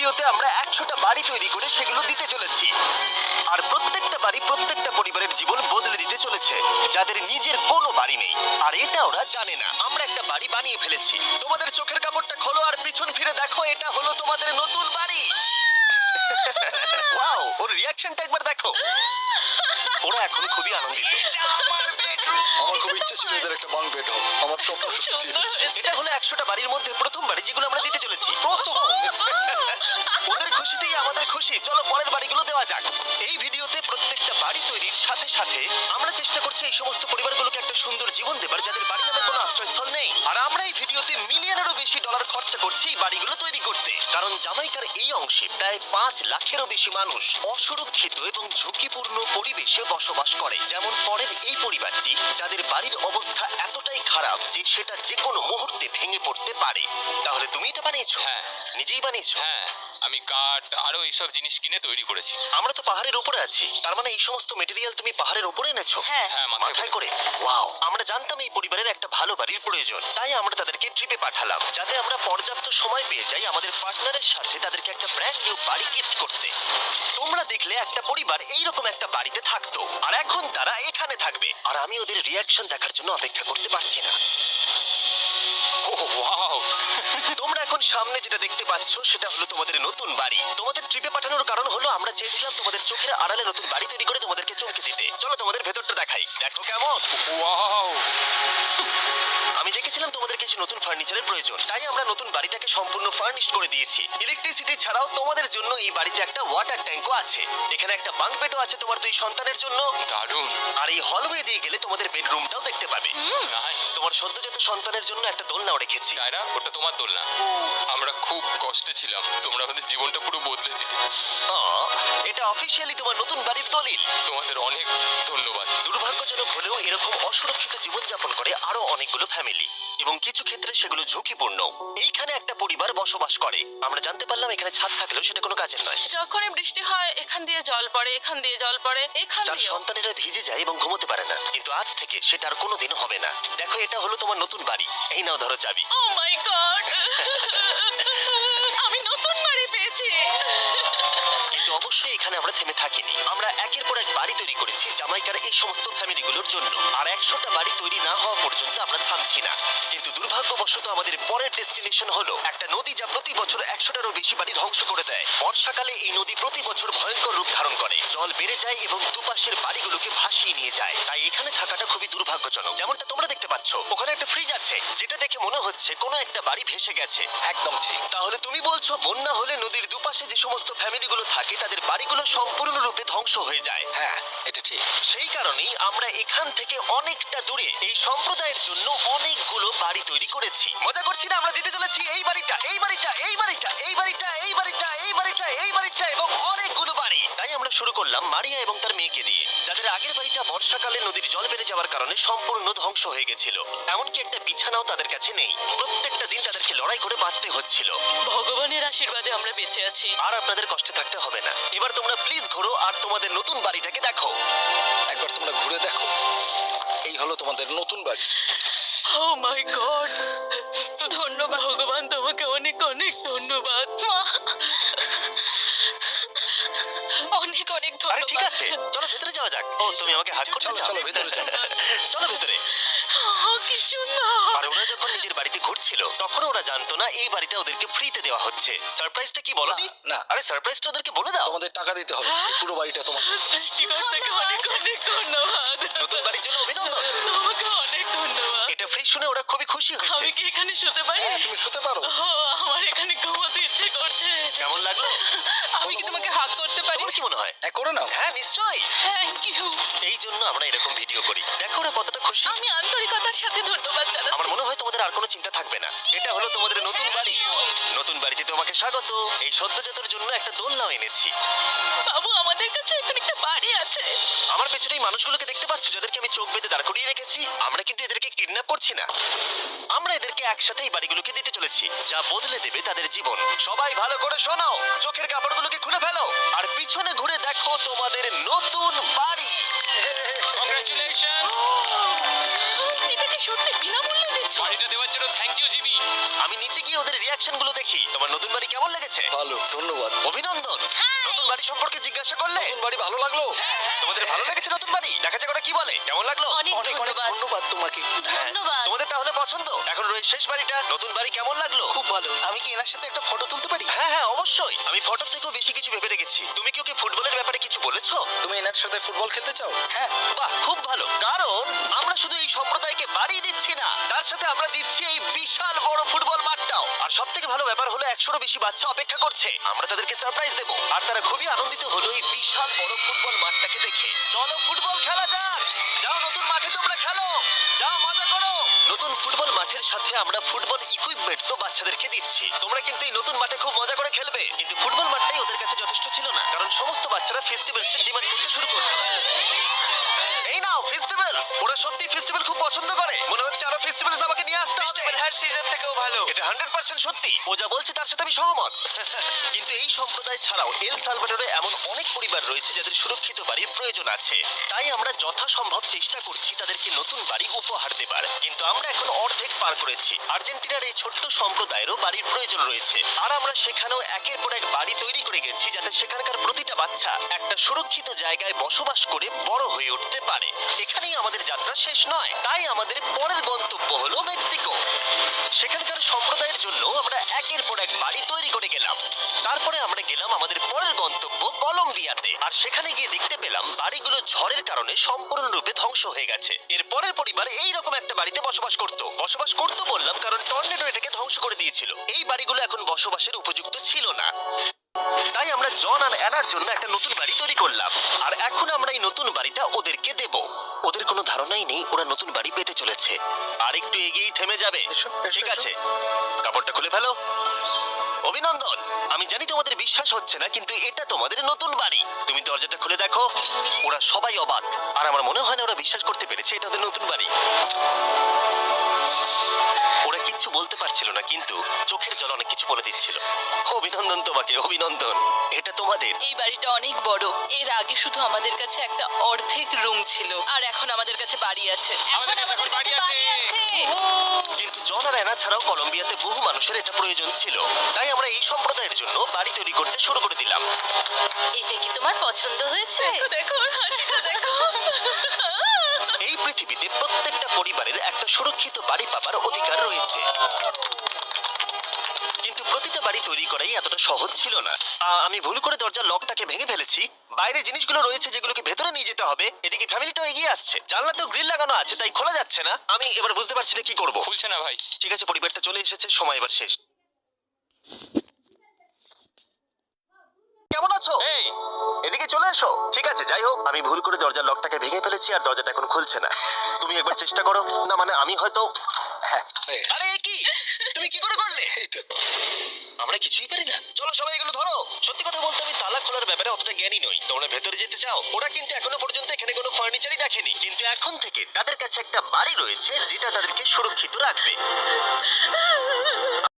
ভিডিওতে আমরা 100টা বাড়ি তৈরি করে সেগুলো দিতে চলেছি। আর প্রত্যেকটা বাড়ি প্রত্যেকটা পরিবারের জীবন বদলে দিতে চলেছে, যাদের নিজের কোনো বাড়ি নেই। আর এটা ওরা জানে না। আমরা একটা বাড়ি বানিয়ে ফেলেছি। তোমাদের চোখের কাপড়টা খোলো আর পিছন ফিরে দেখো, এটা হলো তোমাদের নতুন বাড়ি। ওয়াও, ওর রিঅ্যাকশনটা একবার দেখো। ওরা এখন খুবই আনন্দিত। আমার খুব ইচ্ছে ছিল এদের একটা বাঙ্ক বেড হোক। আমার স্বপ্ন সত্যি হয়েছে। এটা হলো 100টা বাড়ির মধ্যে প্রথম বাড়ি যেগুলো আমরা দিতে চলেছি। প্রথম। ওদের খুশিতেই আমাদের খুশি। চলো পরের বাড়িগুলো দেওয়া যাক। এই ভিডিওতে প্রত্যেকটা বাড়ি তৈরির সাথে সাথে আমরা চেষ্টা করছি এই সমস্ত পরিবারগুলোকে একটা সুন্দর জীবন দেবার, যাদের বাড়ি নামের কোনো আশ্রয়স্থল নেই। আর আমরা এই ভিডিওতে মিলিয়নেরও বেশি ডলার খরচা করছি এই বাড়িগুলো তৈরি করতে, কারণ জামাইকার এই অংশে প্রায় 5 লাখেরও বেশি মানুষ অসুরক্ষিত এবং ঝুঁকিপূর্ণ পরিবেশে বসবাস করে। যেমন পরের এই পরিবারটি, যাদের বাড়ির অবস্থা এতটাই খারাপ যে সেটা যে কোনো মুহূর্তে ভেঙে পড়তে পারে। তাহলে তুমি এটা বানিয়েছো? হ্যাঁ। নিজেই বানিয়েছো? হ্যাঁ, আমি কাঠ আরো এইসব জিনিস কিনে তৈরি করেছি। আমরা তো পাহাড়ের উপরে আছি, তার মানে এই সমস্ত মেটেরিয়াল তুমি পাহাড়ের উপরে এনেছো? হ্যাঁ। হ্যাঁ, মাথায় করে। ওয়াও, আমরা জানতাম এই পরিবারের একটা ভালো বাড়ির প্রয়োজন, তাই আমরা তাদেরকে ট্রিপে পাঠালাম, যাতে আমরা পর্যাপ্ত সময় পেয়ে যাই আমাদের পার্টনারের সাথে তাদেরকে একটা ব্র্যান্ড নিউ বাড়ি গিফট করতে। তোমরা দেখলে একটা পরিবার এইরকম একটা বাড়িতে থাকতো, আর এখন তারা এখানে থাকবে। আর আমি ওদের রিয়াকশন দেখার জন্য অপেক্ষা করতে পারছি না। ওহ ওয়াও! তোমরা এখন সামনে যেটা দেখতে পাচ্ছ সেটা হলো তোমাদের নতুন বাড়ি। তোমাদের ট্রিপে পাঠানোর কারণ হলো আমরা চেয়েছিলাম তোমাদের চোখের আড়ালে নতুন বাড়ি তৈরি করে তোমাদেরকে চমকে দিতে। চলো তোমাদের ভেতরটা দেখাই, দেখো কেমন। ওয়াও! আমি দেখেছিলাম তোমাদের কিছু নতুন ফার্নিচারের প্রয়োজন, তাই আমরা নতুন বাড়িটাকে সম্পূর্ণ ফার্নিশ করে দিয়েছি। ইলেকট্রিসিটি ছাড়াও তোমাদের জন্য এই বাড়িতে একটা ওয়াটার ট্যাঙ্কও আছে। এখানে একটা বাঙ্ক বেডও আছে তোমার 2 সন্তানের জন্য। দারুণ! আর এই হলওয়ে দিয়ে গেলে তোমাদের বেডরুমটাও দেখতে পাবে। নাইস! তোমার সদ্যজাত সন্তানের জন্য একটা দোলনাও রেখেছি। টায়রা, ওটা তোমার দোলনা। আমরা খুব কষ্টে ছিলাম, তোমরা আমাদের জীবনটা পুরো বদলে দিতে। এটা অফিসিয়ালি তোমার নতুন বাড়ির দলিল। তোমাদের অনেক ধন্যবাদ। দুর্ভাগ্যজনক হলেও এরকম অসুরক্ষিত জীবনযাপন করে আরো অনেকগুলো ফ্যামিলি, এবং কিছু ক্ষেত্রে সেগুলো ঝুঁকিপূর্ণ। এইখানে একটা পরিবার বসবাস করে। আমরা জানতে পারলাম এখানে ছাদ থাকলেও সেটা কোনো কাজের নয়। যখনই বৃষ্টি হয় এখান দিয়ে জল পড়ে, এখান দিয়ে জল পড়ে, এখান তার দিয়ে। সন্তানেরা ভিজে যায় এবং ঘুমোতে পারে না, কিন্তু আজ থেকে সেটা আর কোনোদিন হবে না। দেখো, এটা হলো তোমার নতুন বাড়ি। এই নাও, ধরো চাবি। ও মাই গড! আমি নতুন বাড়ি পেয়েছি। কিন্তু অবশ্যই এখানে আমরা থেমে থাকিনি। আমরা একের পর এক বাড়ি তৈরি করেছি জামাইকার এই সমস্ত ফ্যামিলিগুলোর জন্য। আর 100টা বাড়ি তৈরি না হওয়া পর্যন্ত আমরা থামছি না। কিন্তু দুর্ভাগ্যবশত আমাদের পরের ডেস্টিনেশন হলো একটা নদী, যা প্রতি বছর 100টারও বেশি বাড়ি ধ্বংস করে দেয়। বর্ষাকালে এই নদী প্রতি বছর ভয়ঙ্কর রূপ ধারণ করে। জল বেড়ে যায় এবং দুপাশের বাড়িগুলোকে ভাসিয়ে নিয়ে যায়। তাই এখানে থাকাটা খুবই দুর্ভাগ্যজনক। যেমনটা তোমরা দেখতে পাচ্ছ, ওখানে একটা ফ্রিজ আছে, যেটা দেখে মনে হচ্ছে কোনো একটা বাড়ি ভেসে গেছে। একদম ঠিক। তাহলে তুমি বলছো বন্যা হলে নদীর দুপাশে যে সমস্ত ফ্যামিলিগুলো থাকে তাদের বাড়িগুলো সম্পূর্ণরূপে ধ্বংস হয়ে যায়। হ্যাঁ, এটা ঠিক। সেই কারণেই আমরা এখান থেকে অনেকটা দূরে এই সম্প্রদায়ের জন্য অনেকগুলো বাড়ি তৈরি করেছি। মজা করছি না? আমরা দিতে চলেছি এই বাড়িটা, এই বাড়িটা, এই বাড়িটা, এই বাড়িটা, এই বাড়িটা, এই বাড়িটা, এই বাড়িটা এবং অনেকগুলো বাড়ি। তাই আমরা শুরু করলাম মারিয়া এবং তার মেয়েকে দিয়ে, যাদের আগের বাড়িটা বর্ষাকালে নদীর জল বেড়ে যাওয়ার কারণে সম্পূর্ণ ধ্বংস হয়ে গেছিল। এমনকি একটা বিছানাও তাদের কাছে নেই। প্রত্যেকটা দিন তাদেরকে লড়াই করে বাঁচতে হচ্ছিল। ভগবানের আশীর্বাদে আমরা বেঁচে আছি। আর আপনাদের কষ্টে থাকতে হবে না। এবার তোমরা প্লিজ ঘোরো আর তোমাদের নতুন বাড়িটাকে দেখো। একবার তোমরা ঘুরে দেখো। এই হলো তোমাদের নতুন বাড়ি। ও মাই গড! ধন্যবাদ ভগবান, তোমাকে অনেক অনেক ধন্যবাদ। অনেক অনেক আরে ধন্যবাদ। ঠিক আছে, চলো ভেতরে যাওয়া যাক। ও, তুমি আমাকে হাত করতে চলো চাও? চলো ভেতরে যাও। চলো ভেতরে। ও, কি সুন্দর! আর ওরা যখন নিজের বাড়িতে ঘুরছিল তখন ওরা জানতো না এই বাড়িটা ওদেরকে ফ্রিতে দেওয়া হচ্ছে। সারপ্রাইজটা কি বলনি? না। আরে সারপ্রাইজটা ওদেরকে বলে দাও। তোমাদের টাকা দিতে হবে। এই পুরো বাড়িটা তোমার। সৃষ্টিকর্তাকে অনেক অনেক ধন্যবাদ। নতুন বাড়ির জন্য অভিনন্দন। তোমাকে অনেক ধন্যবাদ। এটা ফ্রি শুনে ওরা খুবই খুশি হয়েছে। আমি কি এখানে শুতে পারি? হ্যাঁ, তুমি শুতে পারো। ও, আমার এখানে ঘুমোতে ইচ্ছে করছে। কেমন লাগলো? আমি কি তোমাকে হাগ করতে পারি? তোমার কি মনে হয়? হ্যাঁ, করে নাও। হ্যাঁ, নিশ্চয়ই। Thank you. এই জন্য আমরা এরকম ভিডিও করি। দেখো ওরা কতটা খুশি। আমি আন্তরিকতার সাথে ধন্যবাদ আমার জানাচ্ছি। মনে হয় তোমাদের আর কোনো চিন্তা থাকবে না। এটা হলো তোমাদের নতুন বাড়ি। নতুন বাড়িতে তোমাকে স্বাগত। এই সদ্যজাতর জন্য একটা দোলনাও এনেছি। বাবু, আমাদের কাছে এখানে একটা বাড়ি আছে। আমার পেছনে এই মানুষগুলোকে দেখতে পাচ্ছ, যাদেরকে আমি চোখ বেঁধে দাঁড় করিয়ে রেখেছি? আমরা কিন্তু এদেরকে কিডন্যাপ করছি না। আমরা এদেরকে একসাথে এই বাড়িগুলোকে দিতে চলেছি, যা বদলে দেবে তাদের জীবন। সবাই ভালো করে শোনাও, চোখের কাপড়গুলোকে খুলে ফেলো আর পিছনে ঘুরে দেখো তোমাদের নতুন বাড়ি। কংগ্রাচুলেশনস! এটা কি সত্যি বিনামূল্যে দিচ্ছ? বাড়িটা দেওয়ার জন্য থ্যাংক ইউ জিমি। আমি নিচে গিয়ে ওদের রিয়াকশন গুলো দেখি। তোমার নতুন বাড়ি কেমন লেগেছে? ভালো, ধন্যবাদ। অভিনন্দন। নতুন বাড়ি সম্পর্কে জিজ্ঞাসা করলে? নতুন বাড়ি ভালো লাগলো? তোমাদের ভালো লেগেছে নতুন বাড়ি? দেখা যাক ওরা কি বলে। কেমন লাগলো? অনেক ধন্যবাদ। ধন্যবাদ তোমাকে। হ্যাঁ, ধন্যবাদ। তোমাদের তাহলে পছন্দ? এখন রয়েছে শেষ বাড়িটা। নতুন বাড়ি কেমন লাগলো? খুব ভালো। আমি কি এনার সাথে একটা ফটো তুলতে পারি? হ্যাঁ হ্যাঁ অবশ্যই। আমি ফটোর থেকেও বেশি কিছু ভেবে রেখেছি। তুমি কি ওকে ফুটবলের ব্যাপারে কিছু বলেছো? তুমি এনার সাথে ফুটবল খেলতে চাও? হ্যাঁ। বাহ, খুব ভালো। কারণ আমরা শুধু এই সম্প্রদায়কে বাড়ি দিচ্ছি না, তার সাথে আমরা দিচ্ছি এই বিশাল বড় ফুটবল মাঠটাও। আর সব থেকে ভালো ব্যাপার হলো 100-রও বেশি বাচ্চা অপেক্ষা করছে। আমরা তাদেরকে সারপ্রাইজ দেবো, আর তারা খুবই আনন্দিত হলো এই বিশাল বড় ফুটবল মাঠটাকে দেখে। চলো ফুটবল খেলা যাক। যাও নতুন মাঠে তোমরা খেলো, যাও মজা করো। নতুন ফুটবল মাঠের সাথে আমরা ফুটবল ইকুইপমেন্টসও বাচ্চাদেরকে দিচ্ছি। তোমরা কিন্তু এই নতুন মাঠে খুব মজা করে খেলবে। কিন্তু ফুটবল মাঠটাই ওদের কাছে যথেষ্ট ছিল না, কারণ সমস্ত বাচ্চারা ফেস্টিভ্যালসের ডিমান্ড করতে শুরু করলো। এই নাও ফেস্টিভ্যালস। ওরা সত্যি ফেস্টিভ্যাল খুব পছন্দ করে। মনে হচ্ছে আরো ফেস্টিভ্যালস আমাকে নিয়ে আসতে হবে। হ্যার সিজন থেকেও ভালো। এটা 100% সত্যি। ও যা বলছে তার সাথে আমি সহমত। কিন্তু এই সম্প্রদায় ছাড়াও এল সালভাডোরে এমন অনেক পরিবার রয়েছে যাদের সুরক্ষিত বাড়ির প্রয়োজন আছে। তাই আমরা যথাসম্ভব চেষ্টা করছি তাদেরকে নতুন বাড়ি উপহার দেবার। কিন্তু আমরা এখন অর্ধেক পার করেছি। আর্জেন্টিনার এই ছোট্ট সম্প্রদায়েরও বাড়ির প্রয়োজন রয়েছে, আর আমরা সেখানেও একের পর এক বাড়ি তৈরি করে গেছি যাতে সেখানকার প্রতিটা বাচ্চা একটা সুরক্ষিত জায়গায় বসবাস করে বড় হয়ে উঠতে পারে। এখানেই আমাদের যাত্রা শেষ নয়, তাই আমাদের পরের গন্তব্য হলো মেক্সিকো। সেখানকার সম্প্রদায়ের জন্য আমরা একের পর এক বাড়ি তৈরি করে গেলাম। তারপরে আমরা গেলাম আমাদের পরের গন্তব্য কলম্বিয়াতে, আর সেখানে গিয়ে দেখতে পেলাম বাড়িগুলো ঝড়ের কারণে সম্পূর্ণরূপে ধ্বংস হয়ে গেছে। এর পরের পরিবার এইরকম একটা বাড়িতে বসবাস করতো বললাম কারণ টর্নেডো এটাকে ধ্বংস করে দিয়েছিল। এই বাড়িগুলো এখন বসবাসের উপযুক্ত ছিল না। তাই আমরা জন আর অ্যানার জন্য একটা নতুন বাড়ি তৈরি করলাম, আর এখন আমরা এই নতুন বাড়িটা ওদেরকে দেব। ওদের কোনো ধারণাই নেই ওরা নতুন বাড়ি পেতে চলেছে। আর একটু এগিয়েই থেমে যাবে। এসো, এসো, ঠিক এসো। আছে, কাপড়টা খুলে ফেলো। অভিনন্দন। আমি জানি তোমাদের বিশ্বাস হচ্ছে না, কিন্তু এটা তোমাদের নতুন বাড়ি। তুমি দরজাটা খুলে দেখো। ওরা সবাই অবাক, আর আমার মনে হয় না ওরা বিশ্বাস করতে পেরেছে এটা ওদের নতুন বাড়ি। ওরা কিচ্ছু বলতে পারছিল না, কিন্তু চোখের জল অনেক কিছু বলে দিচ্ছিল। অভিনন্দন তোমাকে, অভিনন্দন। এটা তোমাদের। এই বাড়িটা অনেক বড়। এর আগে শুধু আমাদের কাছে একটা অর্ধেক রুম ছিল, আর এখন আমাদের কাছে বাড়ি আছে। আমাদের কাছে এখন বাড়ি আছে। কিন্তু জন আর অ্যানা ছাড়াও কলম্বিয়াতে বহু মানুষের এটা প্রয়োজন ছিল। তাই আমরা এই সম্প্রদায়ের জন্য বাড়ি তৈরি করতে শুরু করে দিলাম। এটা কি তোমার পছন্দ হয়েছে? দেখো ওর হাসিটা দেখো। এই পৃথিবীতে প্রত্যেকটা পরিবারের একটা সুরক্ষিত বাড়ি পাবার অধিকার রয়েছে, কিন্তু প্রতিটা বাড়ি তৈরি করাই এতটা সহজ ছিল না। আমি ভুল করে দরজার লকটাকে ভেঙে ফেলেছি। বাইরে জিনিসগুলো রয়েছে যেগুলোকে ভেতরে নিয়ে যেতে হবে। এদিকে ফ্যামিলিটাও এগিয়ে আসছে। জানলাতেও গ্রিল লাগানো আছে, তাই খোলা যাচ্ছে না। আমি এবার বুঝতে পারছি না কি করব। খুলছে না ভাই। ঠিক আছে, পরিবারটা চলে এসেছে, সময় এবার শেষ। কেমন আছো? এই এদিকে চলে এসো। ঠিক আছে, যাই হোক, আমি ভুল করে দরজার লকটাকে ভেঙে ফেলেছি আর দরজাটা এখন খুলছে না। তুমি একবার চেষ্টা করো না, মানে আমি হয়তো। হ্যাঁ। আরে এ কি, তুমি কি করে করলে? এই তো। আমরা কিছুই পারি না। চলো সবাই এগুলো ধরো। সত্যি কথা বলতে আমি তালা খোলার ব্যাপারে অতটা জ্ঞানী নই। তোমরা ভেতরে যেতে চাও? ওরা কিন্তু এখনো পর্যন্ত এখানে কোনো ফার্নিচারই দেখেনি, কিন্তু এখন থেকে তাদের কাছে একটা বাড়ি রয়েছে যেটা তাদেরকে সুরক্ষিত রাখবে।